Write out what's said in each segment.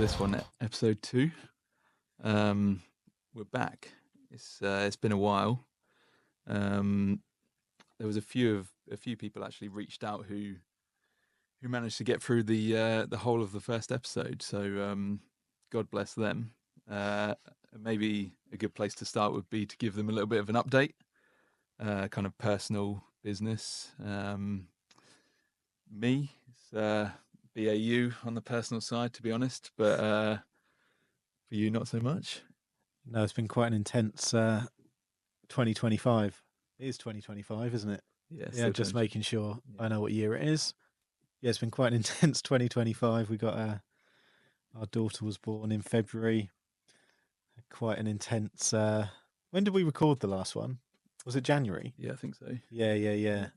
this one, Ep.2. We're back. It's been a while. There was a few people actually reached out who managed to get through the whole of the first episode. So God bless them. Maybe a good place to start would be to give them a little bit of an update, kind of personal business. Me, it's BAU on the personal side, to be honest, but for you, not so much. No, it's been quite an intense 2025. It is 2025, isn't it? Yeah, just making sure Yeah. I know what year it is. Yeah, it's been quite an intense 2025. We got our daughter was born in February. Quite an intense. When did we record the last one? Was it January? Yeah, I think so. Yeah.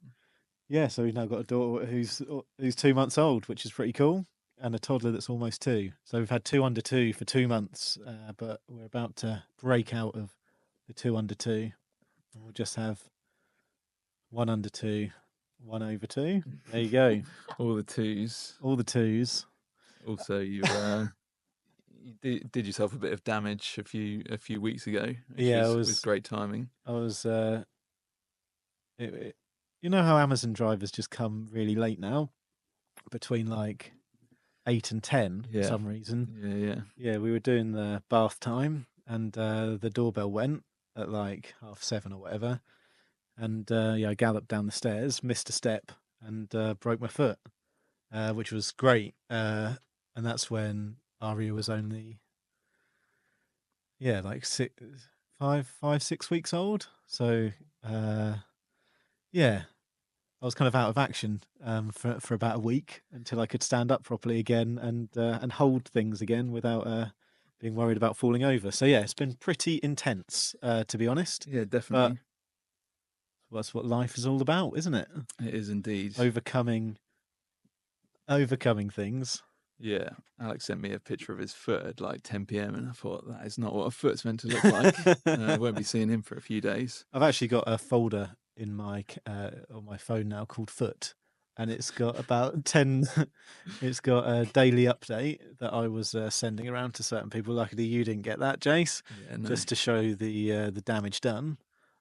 So we've now got a daughter who's 2 months old, which is pretty cool, and a toddler that's almost 2. So we've had 2 under 2 for 2 months, but we're about to break out of the 2 under 2. And we'll just have 1 under 2, 1 over 2. There you go. All the twos. All the 2s. Also, you did yourself a bit of damage a few weeks ago, which was great timing. I was. You know how Amazon drivers just come really late now, between like 8 and 10 for some reason. Yeah, we were doing the bath time, and the doorbell went at like 7:30 or whatever, and I galloped down the stairs, missed a step, and broke my foot, which was great. And that's when Aria was only like 6 weeks old. So yeah, I was kind of out of action for about a week until I could stand up properly again and hold things again without being worried about falling over. So yeah, it's been pretty intense, to be honest. Yeah, definitely. But that's what life is all about, isn't it? It is indeed. Overcoming things. Yeah, Alex sent me a picture of his foot at like 10 p.m. and I thought that is not what a foot's meant to look like. I won't be seeing him for a few days. I've actually got a folder in my on my phone now called Foot, and it's got about 10. It's got a daily update that I was sending around to certain people. Luckily, you didn't get that, Jace. Yeah, no. Just to show the damage done.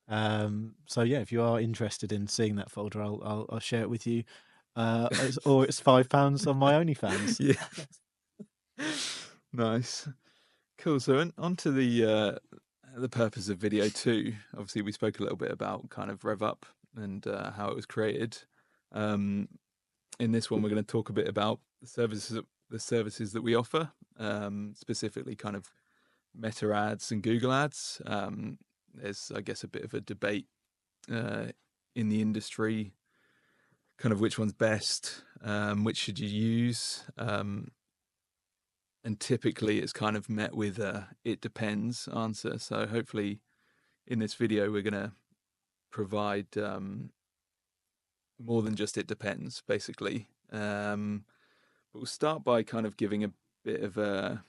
So yeah, if you are interested in seeing that folder, I'll share it with you. It's £5 on my OnlyFans. Yeah. Nice. Cool. So on to the purpose of video 2. Obviously, we spoke a little bit about kind of Rev Up and how it was created. In this one, we're going to talk a bit about the services that we offer, specifically kind of Meta ads and Google ads. There's, I guess, a bit of a debate in the industry, kind of which one's best, which should you use. And typically it's kind of met with a "it depends" answer. So hopefully in this video we're going to provide more than just "it depends," basically. But we'll start by kind of giving a bit of a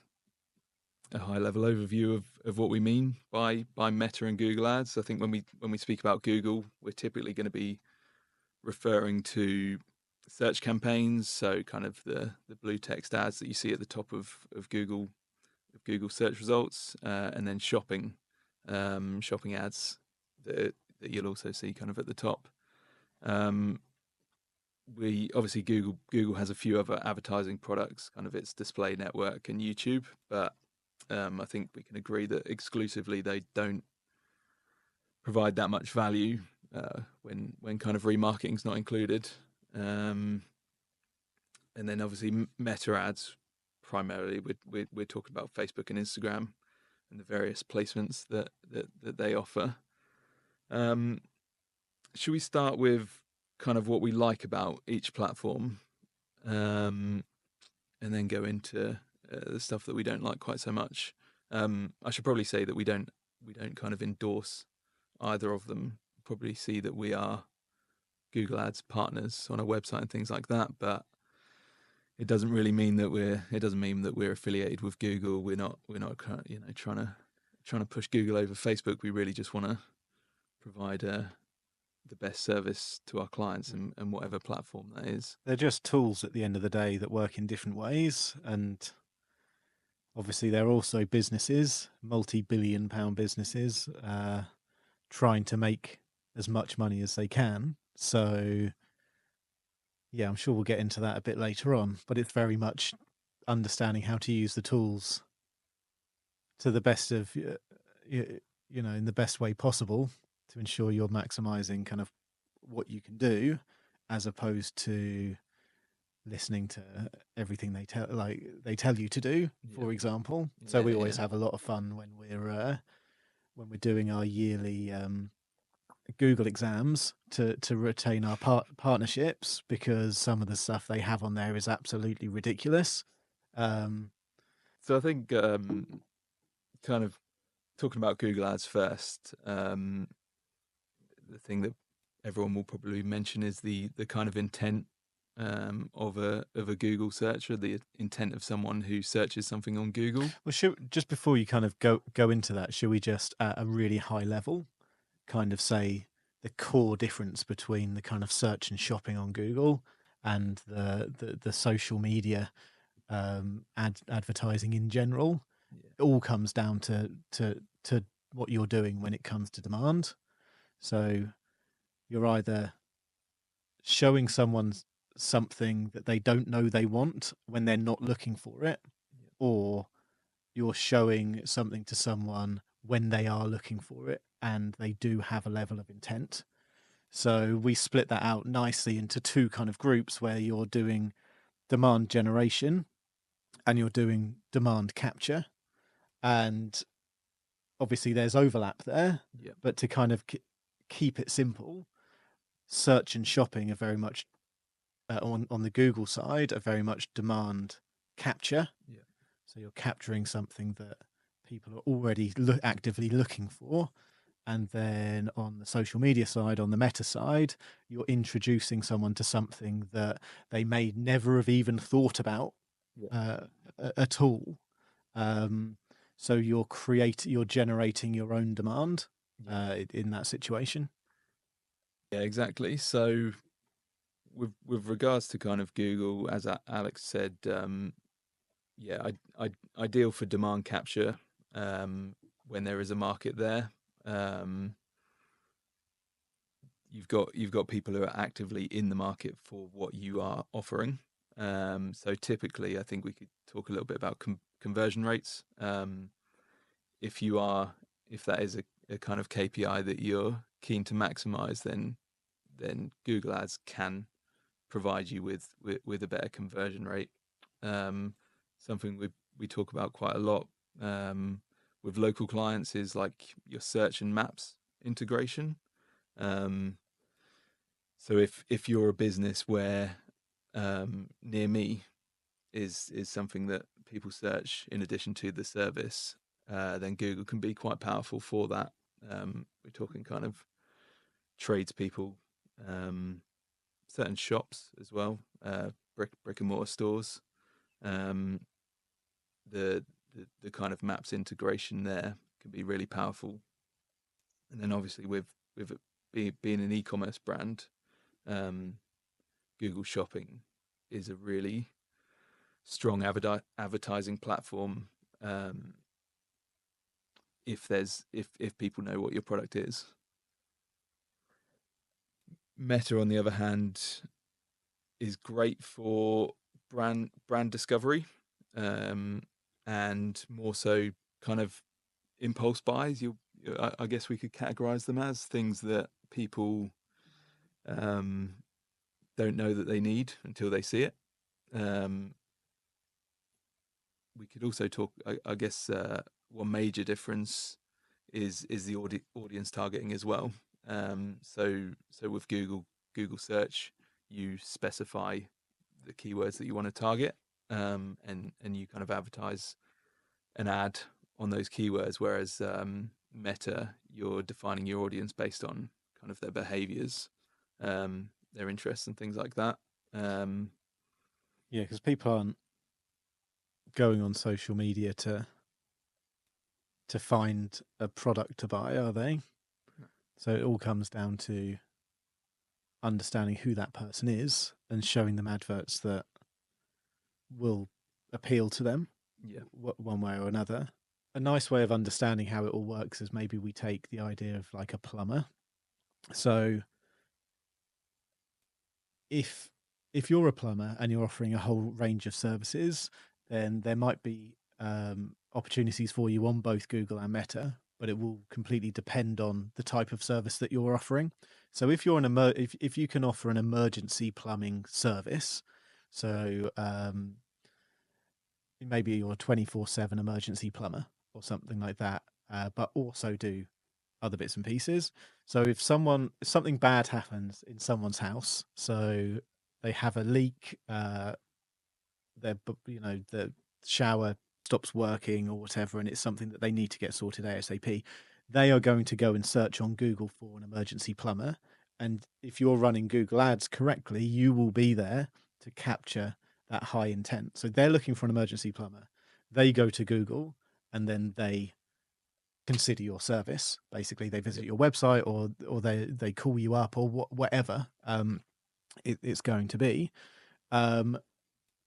high-level overview of what we mean by Meta and Google ads. I think when we speak about Google, we're typically going to be referring to search campaigns, so kind of the blue text ads that you see at the top of Google search results, and then shopping ads that you'll also see kind of at the top. We obviously Google has a few other advertising products, kind of its display network and YouTube, but I think we can agree that exclusively they don't provide that much value when kind of remarketing is not included. And then obviously Meta ads, primarily we're talking about Facebook and Instagram and the various placements that they offer. Should we start with kind of what we like about each platform, and then go into the stuff that we don't like quite so much? I should probably say that we don't kind of endorse either of them. Probably see that we are Google Ads partners on a website and things like that, but it doesn't really mean that we're affiliated with Google. We're not trying to push Google over Facebook. We really just want to provide the best service to our clients and whatever platform that is. They're just tools at the end of the day that work in different ways, and obviously they're also businesses, multi-billion-pound businesses, trying to make as much money as they can. So, yeah, I'm sure we'll get into that a bit later on. But it's very much understanding how to use the tools to the best of, in the best way possible to ensure you're maximizing kind of what you can do, as opposed to listening to everything they tell you to do, for example. So we always have a lot of fun when we're doing our yearly Google exams to retain our partnerships, because some of the stuff they have on there is absolutely ridiculous. So I think kind of talking about Google Ads first, the thing that everyone will probably mention is the kind of intent of a Google search, or the intent of someone who searches something on Google. Well, just before you kind of go into that, should we just at a really high level kind of say the core difference between the kind of search and shopping on Google and the social media advertising in general? It all comes down to what you're doing when it comes to demand. So you're either showing someone something that they don't know they want when they're not looking for it, or you're showing something to someone when they are looking for it and they do have a level of intent. So we split that out nicely into two kind of groups, where you're doing demand generation and you're doing demand capture. And obviously there's overlap there, but to kind of keep it simple, search and shopping are very much on the Google side are very much demand capture. So you're capturing something that people are already actively looking for. And then on the social media side, on the Meta side, you're introducing someone to something that they may never have even thought about at all. So you're generating your own demand in that situation. Yeah, exactly. So with regards to kind of Google, as Alex said, ideal for demand capture when there is a market there. You've got people who are actively in the market for what you are offering. So typically, I think we could talk a little bit about conversion rates. If that is a kind of KPI that you're keen to maximize, then Google Ads can provide you with a better conversion rate. Something we talk about quite a lot with local clients is like your search and maps integration. So if you're a business where near me is something that people search in addition to the service, then Google can be quite powerful for that. We're talking kind of tradespeople, certain shops as well, brick and mortar stores. The kind of maps integration there can be really powerful. And then obviously with it being an e-commerce brand, Google Shopping is a really strong advertising platform. If people know what your product is. Meta, on the other hand, is great for brand discovery, and more so kind of impulse buys. I guess we could categorize them as things that people don't know that they need until they see it. We could also talk, I guess, one major difference is the audience targeting as well. So with Google search, you specify the keywords that you want to target, and you kind of advertise an ad on those keywords. Whereas Meta, you're defining your audience based on kind of their behaviors, their interests, and things like that. Yeah, because people aren't going on social media to find a product to buy, are they? So it all comes down to understanding who that person is and showing them adverts that will appeal to them. one way or another. A nice way of understanding how it all works is maybe we take the idea of like a plumber. So if you're a plumber and you're offering a whole range of services, then there might be opportunities for you on both Google and Meta, but it will completely depend on the type of service that you're offering. So if you're if you can offer an emergency plumbing service, so maybe you're a 24/7 emergency plumber or something like that, but also do other bits and pieces. So if something bad happens in someone's house, so they have a leak, the shower stops working or whatever, and it's something that they need to get sorted ASAP, they are going to go and search on Google for an emergency plumber. And if you're running Google Ads correctly, you will be there to capture that high intent. So they're looking for an emergency plumber. They go to Google and then they consider your service. Basically, they visit your website or they call you up or whatever it's going to be.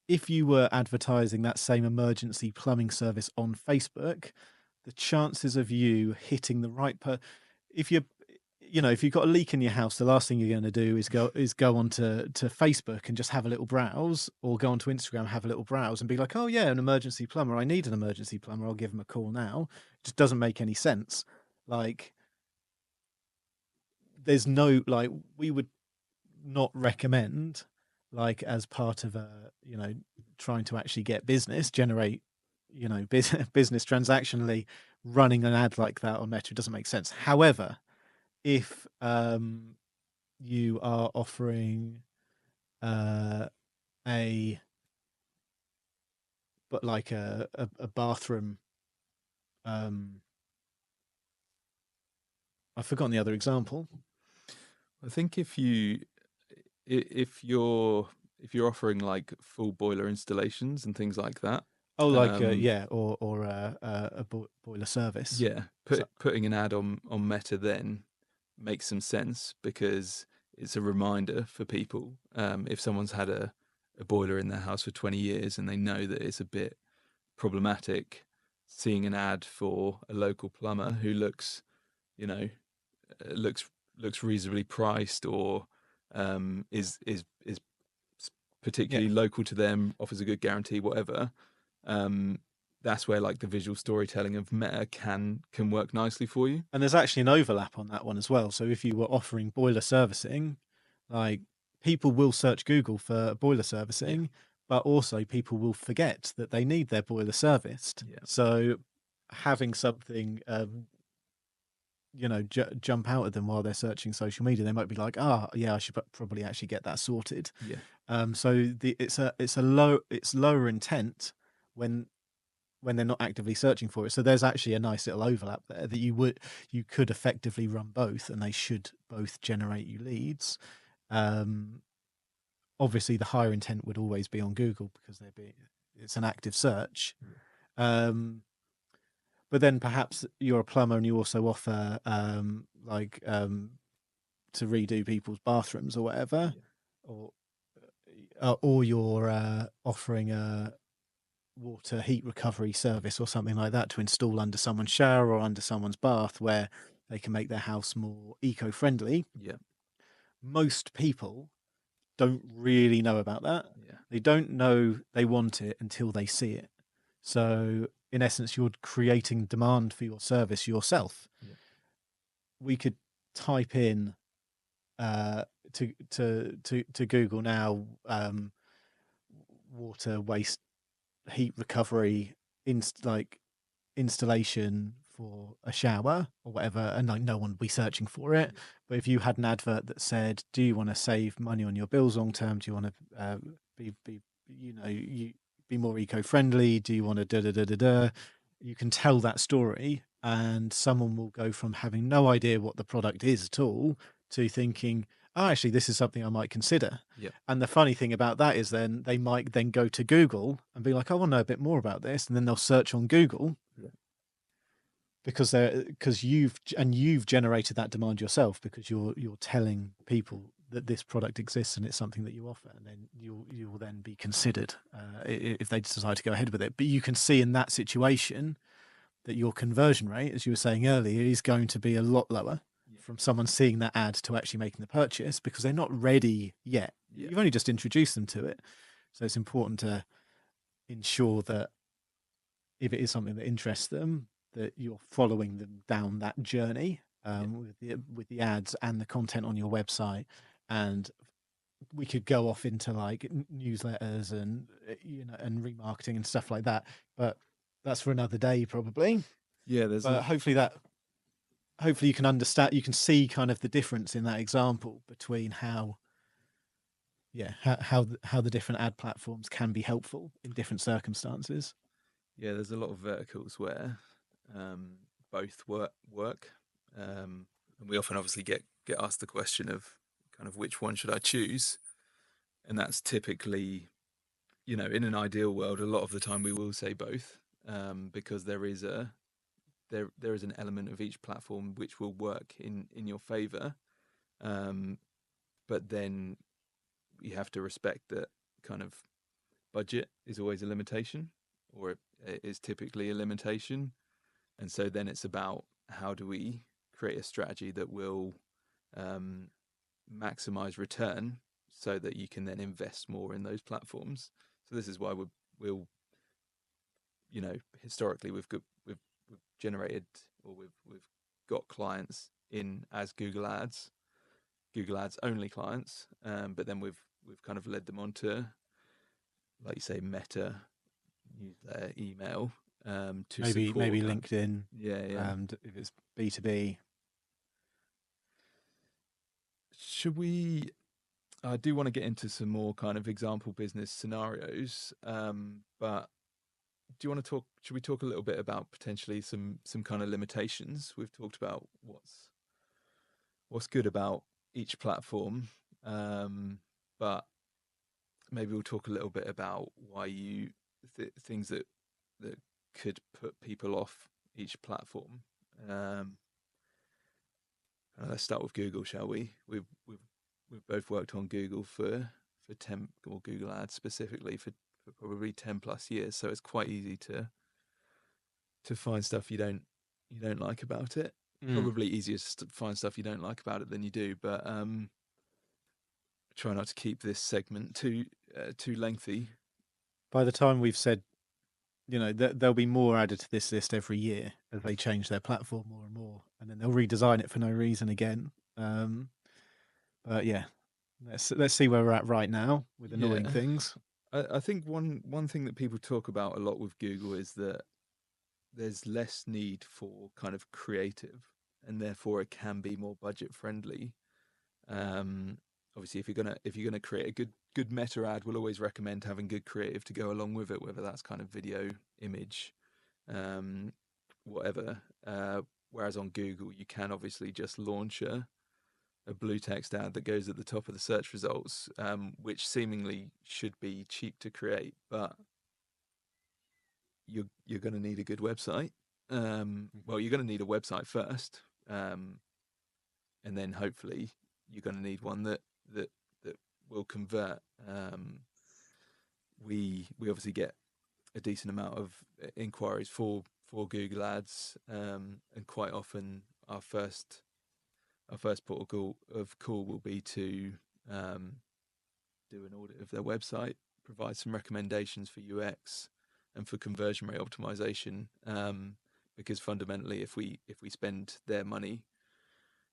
If you were advertising that same emergency plumbing service on Facebook, the chances of you hitting the right if you're if you've got a leak in your house, the last thing you're going to do is go onto Facebook and just have a little browse, or go onto Instagram, have a little browse, and be like, oh yeah, an emergency plumber. I need an emergency plumber. I'll give him a call now. It just doesn't make any sense. Like, there's no we would not recommend, like, as part of a trying to actually get business, generate business transactionally, running an ad like that on Meta. It doesn't make sense. However, if you are offering a bathroom, I've forgotten the other example. I think if you're offering like full boiler installations and things like that. Oh, like or a boiler service. Yeah, putting an ad on Meta then makes some sense, because it's a reminder for people. If someone's had a boiler in their house for 20 years and they know that it's a bit problematic, seeing an ad for a local plumber who looks reasonably priced, or is particularly local to them, offers a good guarantee, whatever. That's where like the visual storytelling of Meta can work nicely for you. And there's actually an overlap on that one as well. So if you were offering boiler servicing, like, people will search Google for boiler servicing, but also people will forget that they need their boiler serviced. So having something jump out at them while they're searching social media, they might be like, I should probably actually get that sorted. So it's lower intent when they're not actively searching for it. So there's actually a nice little overlap there that you could effectively run both, and they should both generate you leads. Obviously the higher intent would always be on Google because it's an active search. But then perhaps you're a plumber and you also offer to redo people's bathrooms or whatever, or you're offering a water heat recovery service or something like that to install under someone's shower or under someone's bath, where they can make their house more eco-friendly. Most people don't really know about that. They don't know they want it until they see it. So in essence, you're creating demand for your service yourself. We could type in to Google now, water waste heat recovery installation for a shower or whatever, and like no one would be searching for it. But if you had an advert that said, do you want to save money on your bills long term? Do you want to be more eco-friendly? Do you want to you can tell that story, and someone will go from having no idea what the product is at all to thinking, oh, actually, this is something I might consider. And the funny thing about that is then they might then go to Google and be like, I want to know a bit more about this. And then they'll search on Google because you've generated that demand yourself, because you're telling people that this product exists and it's something that you offer, and then you'll then be considered if they decide to go ahead with it. But you can see in that situation that your conversion rate, as you were saying earlier, is going to be a lot lower from someone seeing that ad to actually making the purchase, because they're not ready yet. You've only just introduced them to it. So it's important to ensure that if it is something that interests them, that you're following them down that journey with the ads and the content on your website. And we could go off into like newsletters and and remarketing and stuff like that, but that's for another day probably. But hopefully you can understand, you can see kind of the difference in that example between how the different ad platforms can be helpful in different circumstances. Yeah, there's a lot of verticals where both work, and we often obviously get asked the question of kind of which one should I choose, and that's typically, in an ideal world, a lot of the time we will say both, because there is an element of each platform which will work in your favor, but then you have to respect that kind of budget is always a limitation, or it is typically a limitation. And so then it's about how do we create a strategy that will maximize return so that you can then invest more in those platforms. So this is why we'll historically we've generated, or we've got clients in as Google Ads only clients, but then we've kind of led them on to, like you say, Meta, newsletter, email, to maybe support LinkedIn. If it's B2B. Should we? I do want to get into some more kind of example business scenarios, but do you want to talk? Should we talk a little bit about potentially some kind of limitations? We've talked about what's good about each platform, but maybe we'll talk a little bit about why things that could put people off each platform. Let's start with Google, shall we? We've both worked on Google for 10, or Google Ads specifically for probably 10 plus years, so it's quite easy to find stuff you don't like about it. Probably easier to find stuff you don't like about it than you do, but try not to keep this segment too lengthy. By the time we've said, there'll be more added to this list every year as they change their platform more and more, and then they'll redesign it for no reason again. But yeah, let's see where we're at right now with annoying things. I think one thing that people talk about a lot with Google is that there's less need for kind of creative, and therefore it can be more budget friendly. Obviously, if you're gonna create a good meta ad, we'll always recommend having good creative to go along with it, whether that's kind of video, image, whatever. Whereas on Google, you can obviously just launch a blue text ad that goes at the top of the search results, which seemingly should be cheap to create, but you're going to need a good website. Well, you're going to need a website first, and then hopefully you're going to need one that will convert. We obviously get a decent amount of inquiries for Google Ads, and quite often our first port of call will be to do an audit of their website, provide some recommendations for UX and for conversion rate optimization, because fundamentally, if we spend their money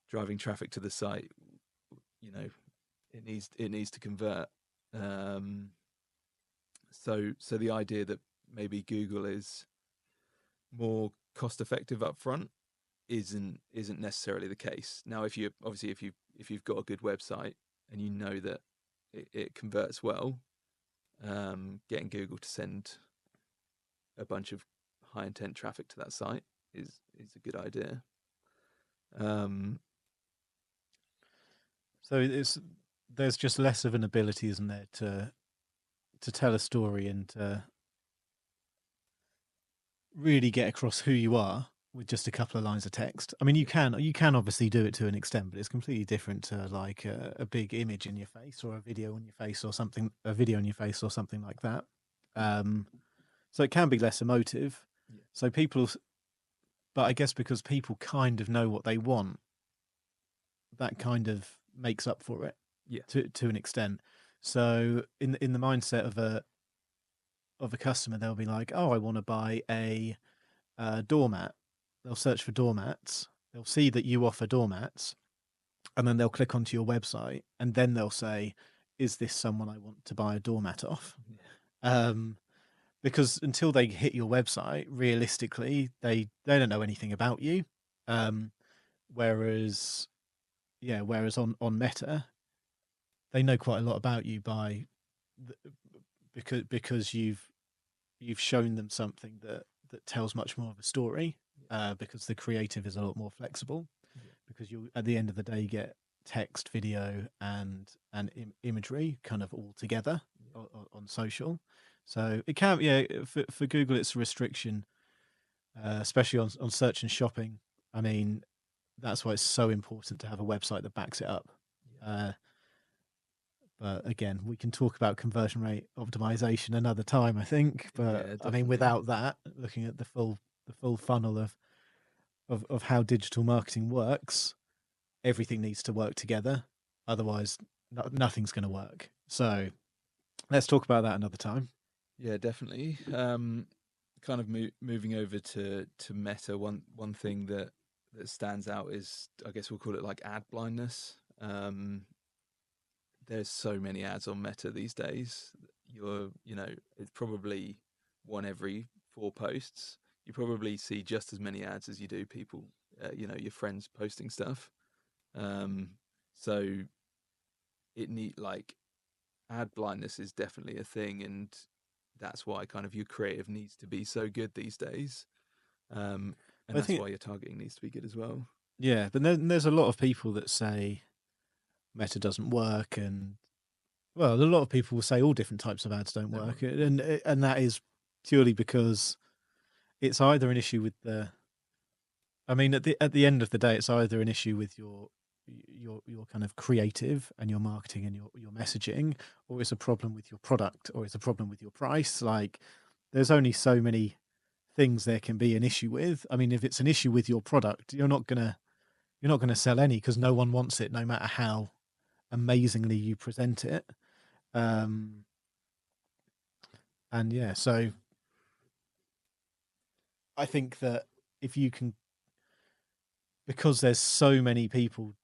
driving traffic to the site, it needs to convert. So the idea that maybe Google is more cost effective upfront isn't necessarily the case. Now, if you've got a good website and you know that it converts well, getting Google to send a bunch of high intent traffic to that site is a good idea. So there's just less of an ability, isn't there, to tell a story and to really get across who you are with just a couple of lines of text. I mean, you can obviously do it to an extent, but it's completely different to like a big image in your face or a video on your face or something, a video on your face or something like that. So it can be less emotive. Yeah. So people, but I guess because people kind of know what they want, that kind of makes up for it. Yeah. To an extent. So in the mindset of a customer, they'll be like, "Oh, I want to buy a doormat." They'll search for doormats. They'll see that you offer doormats, and then they'll click onto your website, and then they'll say, "Is this someone I want to buy a doormat off?" Yeah. Because until they hit your website, realistically, they don't know anything about you. Whereas, whereas on Meta, they know quite a lot about you because you've shown them something that tells much more of a story. Because the creative is a lot more flexible. Yeah. Because you at the end of the day get text, video, and imagery kind of all together on social. So it can, for Google, it's a restriction, especially on search and shopping. I mean, that's why it's so important to have a website that backs it up. Yeah. But again, we can talk about conversion rate optimization another time, I think. But Yeah, I mean, definitely. without that, looking at the full funnel of how digital marketing works, everything needs to work together. Otherwise, nothing's going to work. So let's talk about that another time. Yeah, definitely. Kind of moving over to Meta. One thing that stands out is, I guess we'll call it like ad blindness. There's so many ads on Meta these days. It's probably one every 4 posts. You probably see just as many ads as you do people, your friends posting stuff. So it need like ad blindness is definitely a thing, and that's why kind of your creative needs to be so good these days. And I that's think, why your targeting needs to be good as well. yeah, but there's a lot of people that say Meta doesn't work, and well, a lot of people will say all different types of ads don't Don't work, worry. and that is purely because it's either an issue with the. I mean, at the end of the day, it's either an issue with your kind of creative and your marketing and your messaging, or it's a problem with your product, or it's a problem with your price. Like, there's only so many things there can be an issue with. I mean, if it's an issue with your product, you're not gonna sell any because no one wants it, no matter how amazingly you present it. Um, and yeah, so I think that if you can, because there's so many people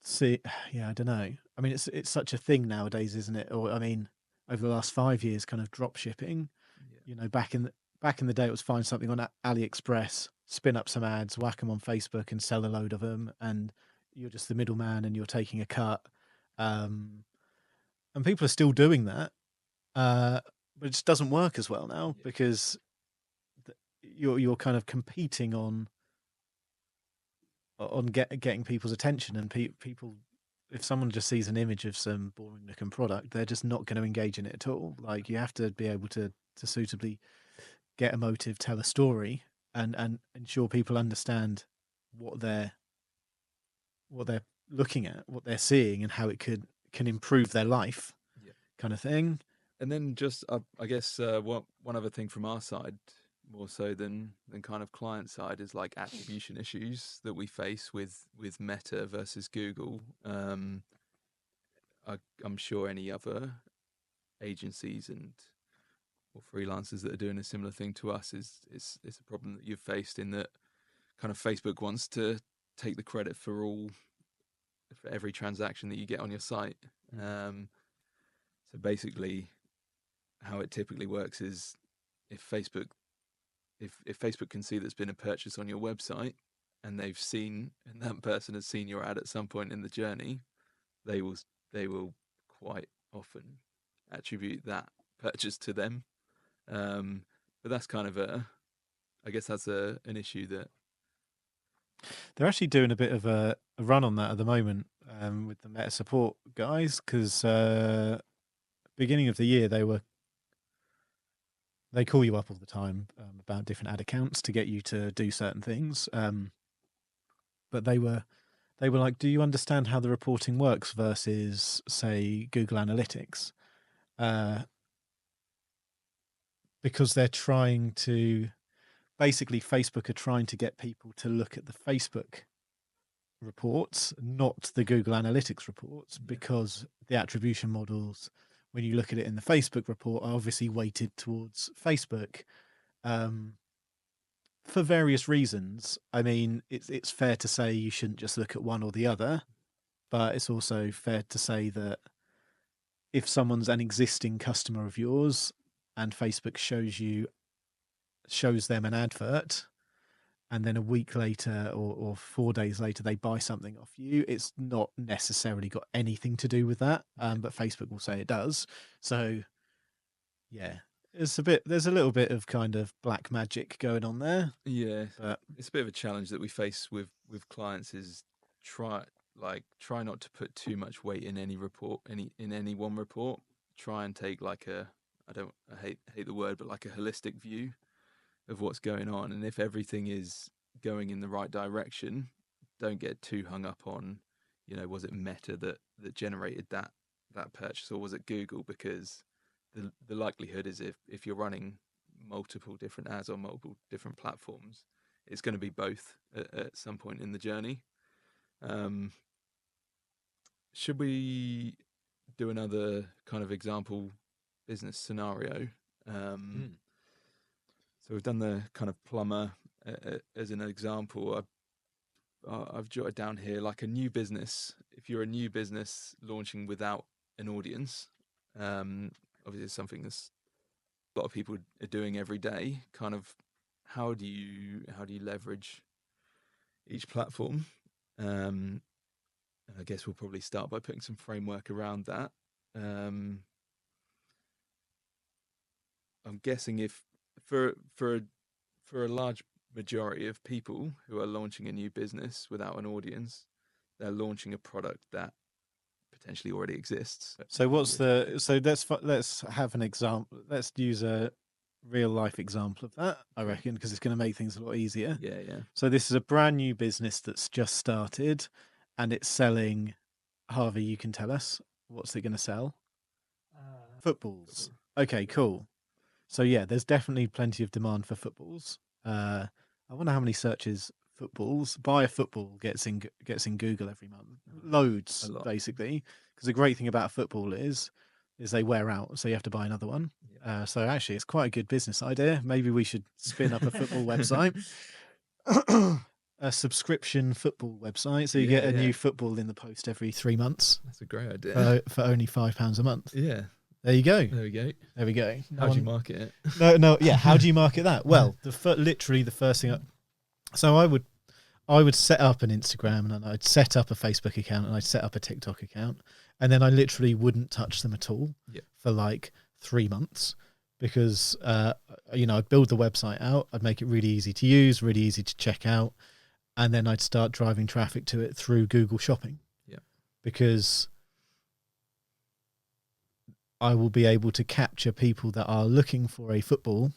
see, yeah, I don't know. I mean, it's such a thing nowadays, isn't it? Or I mean, over the last 5 years, kind of drop shipping. Yeah. You know, back in the day, it was find something on AliExpress, spin up some ads, whack them on Facebook, and sell a load of them, and you're just the middleman, and you're taking a cut. Um, and people are still doing that, but it just doesn't work as well now Yeah. because you're kind of competing on getting people's attention, and people, if someone just sees an image of some boring looking product, they're just not going to engage in it at all. Like, you have to be able to suitably get a motive, tell a story, and ensure people understand what they're what they're looking at, what they're seeing, and how it can improve their life, Yeah. kind of thing. And then just I guess one other thing from our side, more so than kind of client side, is like attribution issues that we face with Meta versus Google. I'm sure any other agencies and or freelancers that are doing a similar thing to us is a problem that you've faced, in that kind of Facebook wants to take the credit for every transaction that you get on your site. Um, so basically, how it typically works is if Facebook if Facebook can see there's been a purchase on your website, and that person has seen your ad at some point in the journey, they will they will quite often attribute that purchase to them. Um, but that's kind of I guess that's an issue that. They're actually doing a bit of a run on that at the moment, with the Meta support guys, because beginning of the year they call you up all the time about different ad accounts to get you to do certain things. But they were like, do you understand how the reporting works versus, say, Google Analytics? Because they're trying to, basically Facebook are trying to get people to look at the Facebook reports, not the Google Analytics reports, because the attribution models, when you look at it in the Facebook report, are obviously weighted towards Facebook for various reasons. I mean, it's fair to say you shouldn't just look at one or the other, but it's also fair to say that if someone's an existing customer of yours and Facebook shows them an advert, and then a week later or 4 days later they buy something off you, it's not necessarily got anything to do with that, but Facebook will say it does. So yeah, there's a little bit of kind of black magic going on there. Yeah, but it's a bit of a challenge that we face with clients, is try not to put too much weight in any report, in any one report. Try and take like I hate the word, but like a holistic view of what's going on. And if everything is going in the right direction, don't get too hung up on, was it Meta that generated that purchase, or was it Google? Because the likelihood is if you're running multiple different ads on multiple different platforms, it's going to be both at some point in the journey. Should we do another kind of example business scenario? So we've done the kind of plumber as an example. I've jotted down here like a new business. If you're a new business launching without an audience, obviously it's something that's a lot of people are doing every day. Kind of, how do you leverage each platform? And I guess we'll probably start by putting some framework around that. I'm guessing if for a large majority of people who are launching a new business without an audience, they're launching a product that potentially already exists. So let's have an example. Let's use a real life example of that, I reckon, because it's going to make things a lot easier. Yeah. So this is a brand new business that's just started, and it's selling. Harvey, you can tell us, what's it going to sell? Footballs. Okay, cool. So yeah, there's definitely plenty of demand for footballs. I wonder how many searches buy a football gets in Google every month. Loads, basically. Because the great thing about a football is they wear out, so you have to buy another one. Yeah. So actually, it's quite a good business idea. Maybe we should spin up a football website. A subscription football website, so you get a new football in the post every 3 months. That's a great idea. For only £5 a month. Yeah. There you go. There we go. How do you market it? No. Yeah. How do you market that? Well, literally the first thing. So I would set up an Instagram, and I'd set up a Facebook account, and I'd set up a TikTok account, and then I literally wouldn't touch them at all for like 3 months, because I'd build the website out, I'd make it really easy to use, really easy to check out, and then I'd start driving traffic to it through Google Shopping. Yeah. Because I will be able to capture people that are looking for a football,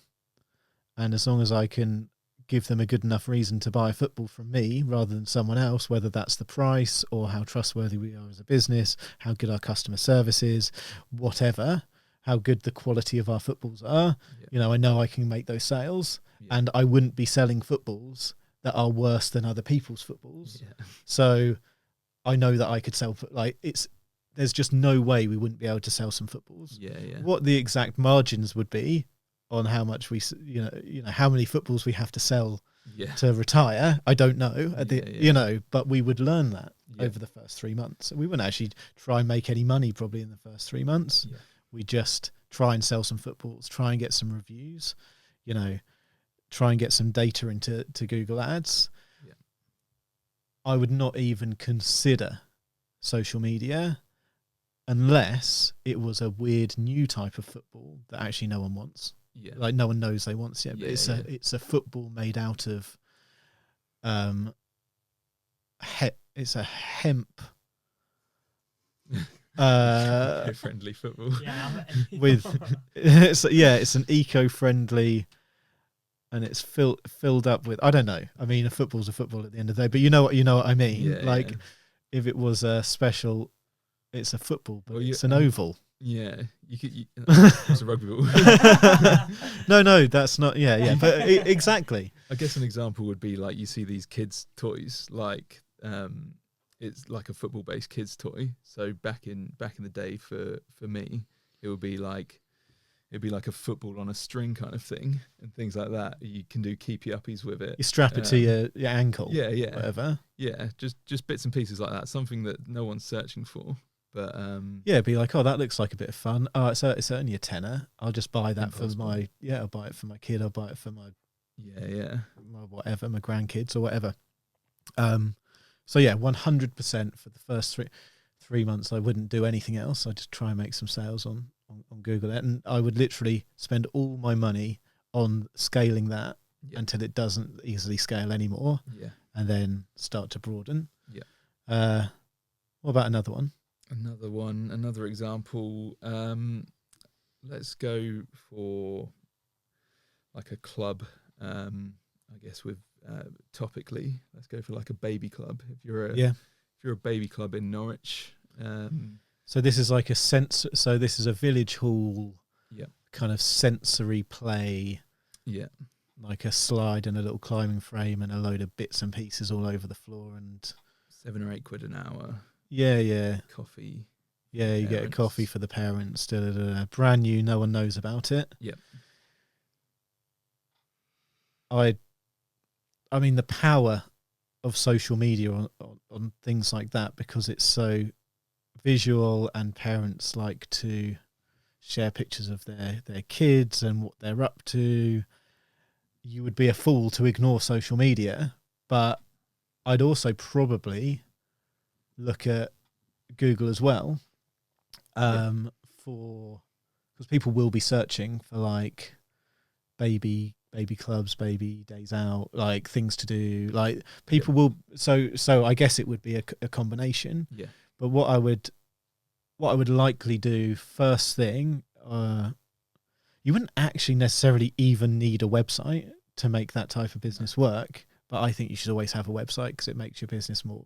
and as long as I can give them a good enough reason to buy a football from me rather than someone else, whether that's the price or how trustworthy we are as a business, how good our customer service is, whatever, how good the quality of our footballs are, I know I can make those sales, and I wouldn't be selling footballs that are worse than other people's footballs. Yeah. So I know that I could sell, there's just no way we wouldn't be able to sell some footballs. Yeah. What the exact margins would be on how much we, how many footballs we have to sell to retire, I don't know. But we would learn that over the first 3 months. We wouldn't actually try and make any money probably in the first 3 months. Yeah. We just try and sell some footballs, try and get some reviews, try and get some data into Google Ads. Yeah. I would not even consider social media unless it was a weird new type of football that actually no one wants. Yeah. Like no one knows they want yet, but it's a football made out of it's a hemp Eco-friendly football. With it's an eco-friendly, and it's filled up with, I don't know. I mean, a football's a football at the end of the day, but you know what I mean. Yeah, like yeah. if it was a special, it's a football, but Well, it's an oval. Yeah, it's a rugby ball. No, that's not. Yeah, but exactly. I guess an example would be like you see these kids' toys, like it's like a football-based kids' toy. So back in the day, for me, it'd be like a football on a string kind of thing, and things like that. You can do keepy uppies with it. You strap it to your ankle. Yeah, whatever. Yeah, just bits and pieces like that. Something that no one's searching for. But be like, oh, that looks like a bit of fun. Oh, it's only a tenner. I'll just buy that impossible. for my I'll buy it for my kid. I'll buy it for my my whatever, my grandkids or whatever. So 100% for the first three months. I wouldn't do anything else. I'd just try and make some sales on Google, and I would literally spend all my money on scaling that until it doesn't easily scale anymore. Yeah, and then start to broaden. Yeah. What about another one? Another example. Let's go for like a club. I guess with topically, let's go for like a baby club. If you're a baby club in Norwich. So this is like so this is a village hall. Yeah. Kind of sensory play. Yeah. Like a slide and a little climbing frame and a load of bits and pieces all over the floor, and £7 or £8 an hour. Yeah. Coffee. Yeah, you get a coffee for the parents. Brand new, no one knows about it. Yep. I mean, the power of social media on things like that, because it's so visual and parents like to share pictures of their kids and what they're up to. You would be a fool to ignore social media, but I'd also probably look at Google as well, because people will be searching for like baby clubs, baby days out, like things to do. Like people will. So I guess it would be a combination. Yeah. But what I would likely do first thing, you wouldn't actually necessarily even need a website to make that type of business work. But I think you should always have a website because it makes your business more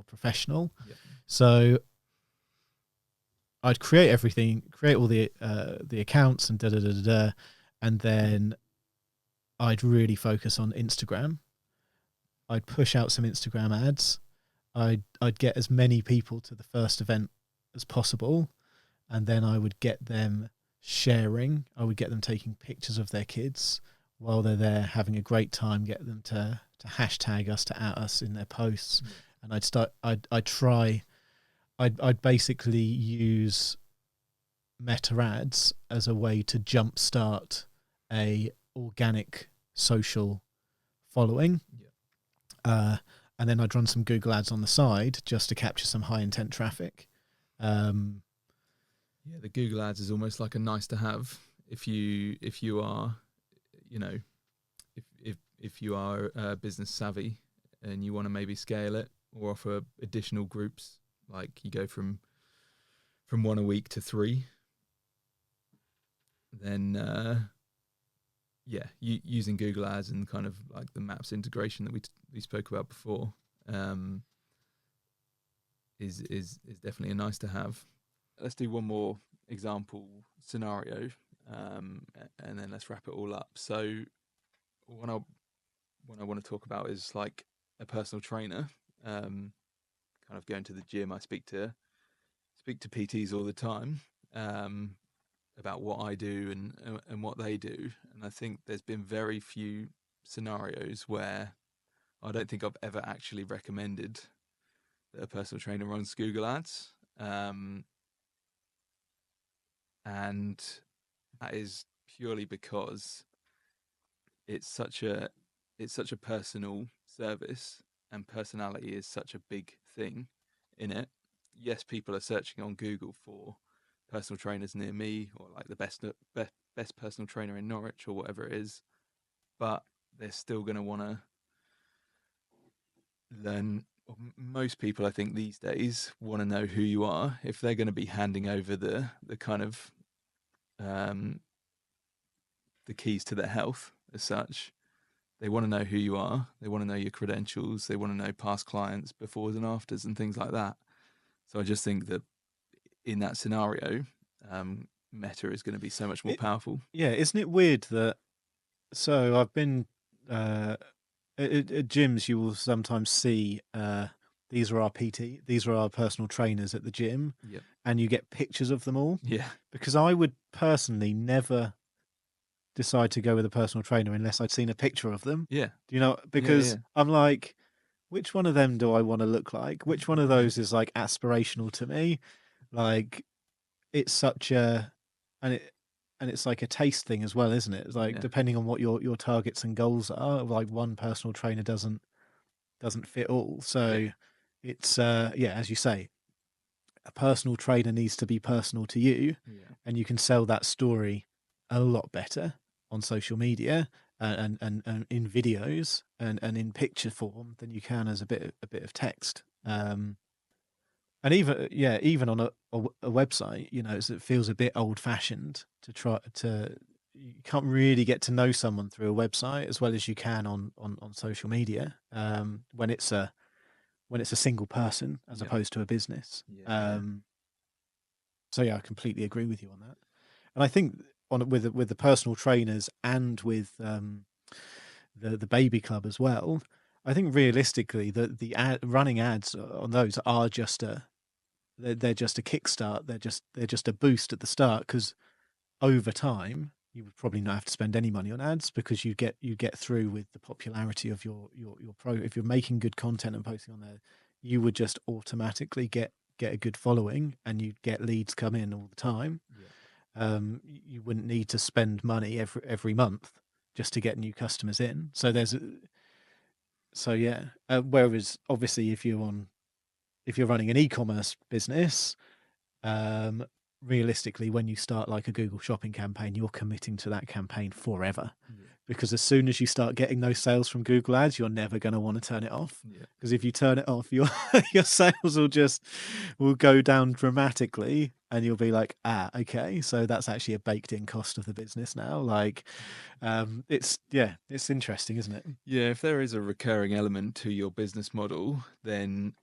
professional. Yeah. So I'd create everything, create all the accounts and and then I'd really focus on Instagram. I'd push out some Instagram ads. I'd get as many people to the first event as possible, and then I would get them sharing. I would get them taking pictures of their kids while they're there having a great time. Get them to hashtag us, to at us in their posts, and I'd basically use meta ads as a way to jumpstart a organic social following. And then I'd run some Google ads on the side just to capture some high intent traffic. The Google ads is almost like a nice to have if you are, if you are business savvy and you want to maybe scale it or offer additional groups, like you go from 1 a week to 3, then using Google ads and kind of like the Maps integration that we spoke about before is definitely a nice to have. Let's do one more example scenario, and then let's wrap it all up. So what I want to talk about is like a personal trainer, kind of going to the gym. I speak to PTs all the time about what I do and what they do, and I think there's been very few scenarios where I don't think I've ever actually recommended that a personal trainer runs Google ads, and that is purely because it's such a personal service, and personality is such a big thing in it. Yes, people are searching on Google for personal trainers near me, or like the best personal trainer in Norwich, or whatever it is, but they're still going to want to learn most people, I think, these days want to know who you are if they're going to be handing over the kind of the keys to their health as such. They want to know who you are. They want to know your credentials. They want to know past clients, befores and afters, and things like that. So I just think that in that scenario, Meta is going to be so much more powerful. Yeah, isn't it weird that? So I've been at gyms. You will sometimes see these are our PT, these are our personal trainers at the gym, and you get pictures of them all. Yeah, because I would personally never decide to go with a personal trainer unless I'd seen a picture of them. yeah. Do you know? Because I'm like, which one of them do I want to look like? Which one of those is like aspirational to me? Like, it's such a, and it's like a taste thing as well, isn't it? It's like depending on what your targets and goals are, like one personal trainer doesn't fit all. So it's as you say, a personal trainer needs to be personal to you, and you can sell that story a lot better on social media and in videos and in picture form than you can as a bit of text. And even on a website, it feels a bit old fashioned to try to. You can't really get to know someone through a website as well as you can on social media when it's a single person as opposed to a business. So I completely agree with you on that. And I think with the personal trainers and with the baby club as well, I think realistically the running ads on those are just they're just a kickstart. They're just a boost at the start, because over time you would probably not have to spend any money on ads, because you get through with the popularity of your pro. If you're making good content and posting on there, you would just automatically get a good following, and you'd get leads come in all the time. You wouldn't need to spend money every month just to get new customers in. So whereas obviously if you're running an e-commerce business, realistically, when you start like a Google Shopping campaign, you're committing to that campaign forever. Because as soon as you start getting those sales from Google Ads, you're never going to want to turn it off. Because if you turn it off, your sales will go down dramatically, and you'll be like, okay, so that's actually a baked in cost of the business now. Like, it's interesting, isn't it? Yeah, if there is a recurring element to your business model, then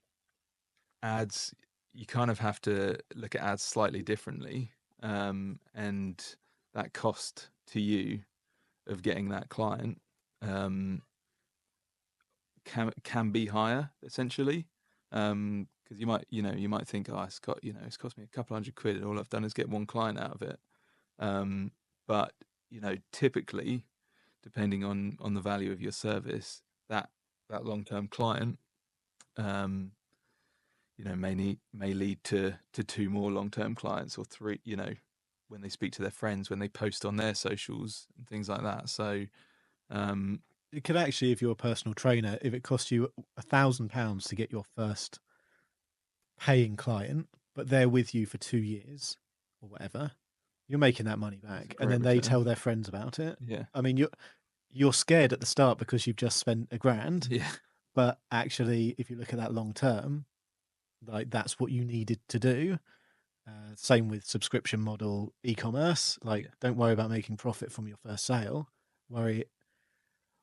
ads, you kind of have to look at ads slightly differently, and that cost to you of getting that client can be higher, essentially, because you might think, oh, it's cost me a couple £100, and all I've done is get one client out of it. But typically, depending on the value of your service, that long-term client may lead to two more long-term clients, or three, when they speak to their friends, when they post on their socials and things like that. So it could actually, if you're a personal trainer, if it costs you £1,000 to get your first paying client, but they're with you for 2 years or whatever, you're making that money back, and then they tell their friends about it. I mean, you're scared at the start because you've just spent £1,000. But actually, if you look at that long term, like that's what you needed to do. Same with subscription model e-commerce. Like, don't worry about making profit from your first sale.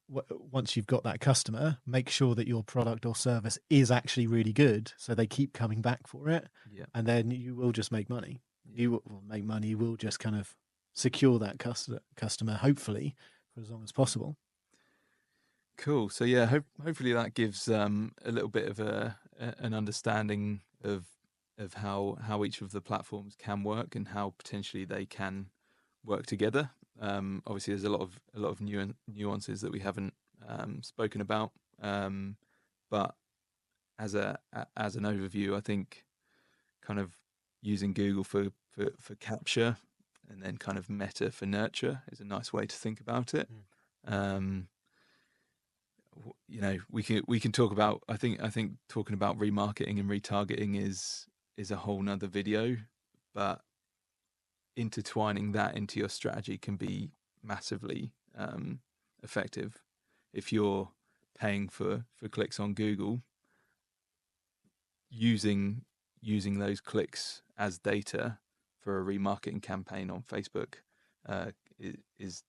Once you've got that customer, make sure that your product or service is actually really good, so they keep coming back for it. And then you will just make money. You will make money. You will just kind of secure that customer, hopefully, for as long as possible. Cool. So hopefully that gives a little bit of an understanding of how each of the platforms can work and how potentially they can work together. Obviously, there's a lot of nuances that we haven't spoken about, but as an overview, I think kind of using Google for capture, and then kind of Meta for nurture, is a nice way to think about it. We can talk about. I think talking about remarketing and retargeting is a whole nother video, but intertwining that into your strategy can be massively effective. If you're paying for clicks on Google, using those clicks as data for a remarketing campaign on Facebook is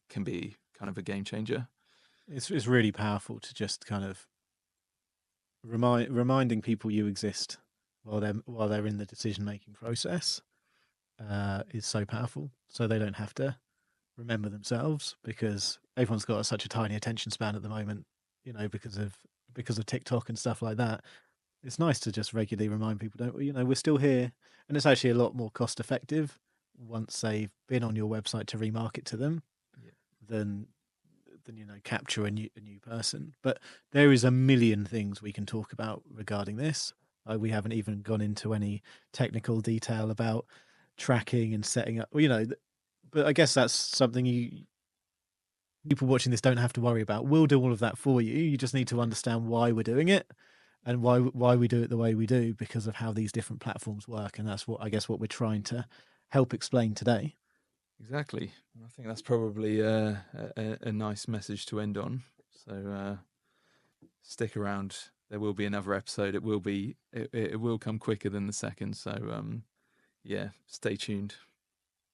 can be kind of a game changer. It's really powerful to just kind of reminding people you exist while they're in the decision making process is so powerful. So they don't have to remember themselves, because everyone's got such a tiny attention span at the moment, because of TikTok and stuff like that. It's nice to just regularly remind people, we're still here, and it's actually a lot more cost effective once they've been on your website to remarket to them than capture a new person. But there is a million things we can talk about regarding this. We haven't even gone into any technical detail about tracking and setting up. But I guess that's something people watching this don't have to worry about. We'll do all of that for you. You just need to understand why we're doing it and why we do it the way we do, because of how these different platforms work. And that's what we're trying to help explain today. Exactly. I think that's probably a nice message to end on. So stick around. There will be another episode. It will come quicker than the second. So stay tuned.